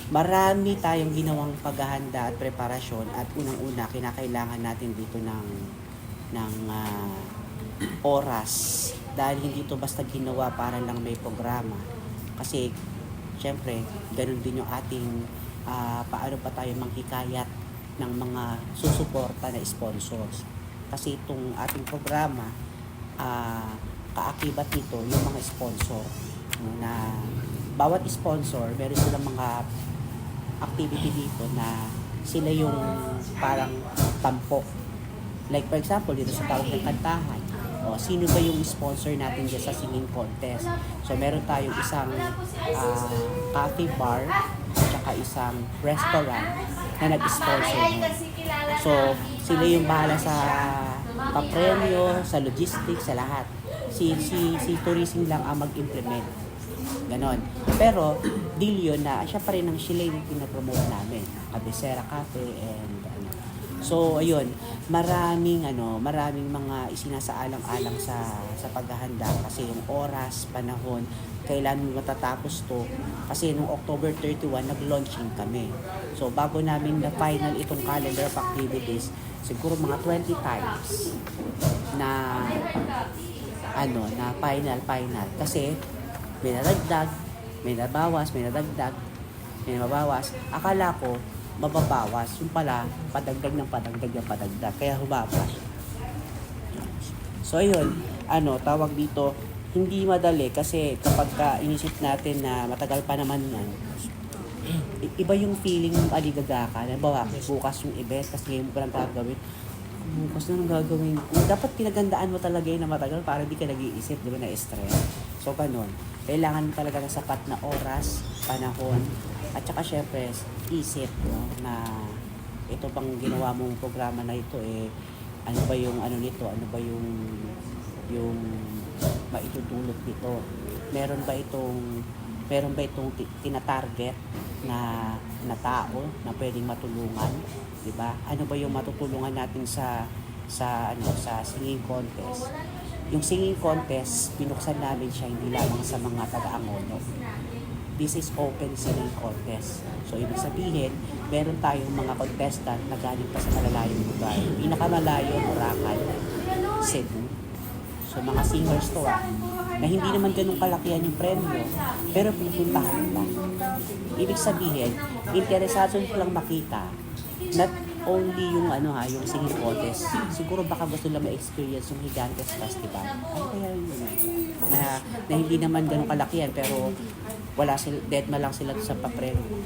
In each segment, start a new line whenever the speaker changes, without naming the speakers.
Marami tayong ginawang paghahanda at preparasyon at unang-una kinakailangan natin dito ng oras dahil hindi ito basta ginawa para lang may programa. Kasi syempre, ganun din yung ating paano pa tayo manghikayat ng mga susuporta na sponsors. Kasi itong ating programa, kaakibat nito yung mga sponsor, no, na bawat sponsor meron silang mga activity dito na sila yung parang tampok. Like for example, dito sa tawag ng kantahan, sino ba yung sponsor natin dyan sa singing contest? So meron tayong isang cafe bar at saka isang restaurant na nag-sponsor mo. So sila yung bahala sa papremyo, sa logistics, sa lahat. Si tourism lang ang mag-implement. Ganon. Pero, deal yun na siya pa rin ang Chile yung pinapromote namin. Cabecera Cafe and ano. So, ayun, maraming mga isinasaalang-alang sa paghahanda kasi yung oras, panahon, kailan matatapos to. Kasi nung October 31, nag-launching kami. So, bago namin na final itong calendar of activities, siguro mga 20 times na na final. Kasi, may nadagdag, may nabawas, may nadagdag, may mabawas. Akala ko, mababawas. Yung pala, padagdag. Kaya humaba. So, ayun, tawag dito, hindi madali kasi kapag inisip natin na matagal pa naman yan, iba yung feeling ng aligaga ka. Nabawa, bukas yung event, kasi ngayon mo pa lang gagawin. Bukas na nang gagawin ko. Dapat pinagandaan mo talaga yun na matagal para di ka nag-iisip, di ba, na-stress. So, ganun. Kailangan talaga ng sapat na oras, panahon, at saka syempre, isip, no, na ito bang ginawa mong programa na ito, ano ba yung nito, ano ba yung maitutulot nito. Meron ba itong tinatarget na tao na pwedeng matulungan, di ba? Ano ba yung matutulungan natin sa singing contest? Yung singing contest, binuksan namin siya hindi lamang sa mga taga-Angono. This is open singing contest. So, ibig sabihin, meron tayong mga contestant na galing pa sa malalayong lugar. Pinakamalayo, Boracay, Cebu. So, mga singers to na hindi naman ganun kalakihan yung premyo, pero pinupuntahan pa. Ibig sabihin, interesado lang makita, not only yung yung singing contest. Siguro baka gusto nila ma-experience yung Gigantes Festival. Ano kaya yun? Na hindi naman ganun kalakihan, pero dead ma lang sila sa papremyo.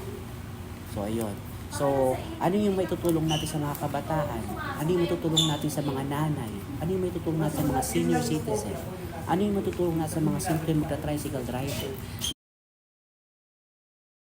So, ayun. So, ano yung maitutulong natin sa mga kabataan? Ano yung maitutulong natin sa mga nanay? Ano yung maitutulong natin sa mga senior citizen? Ano yung matutulong natin sa mga simple magta-tricycle driver?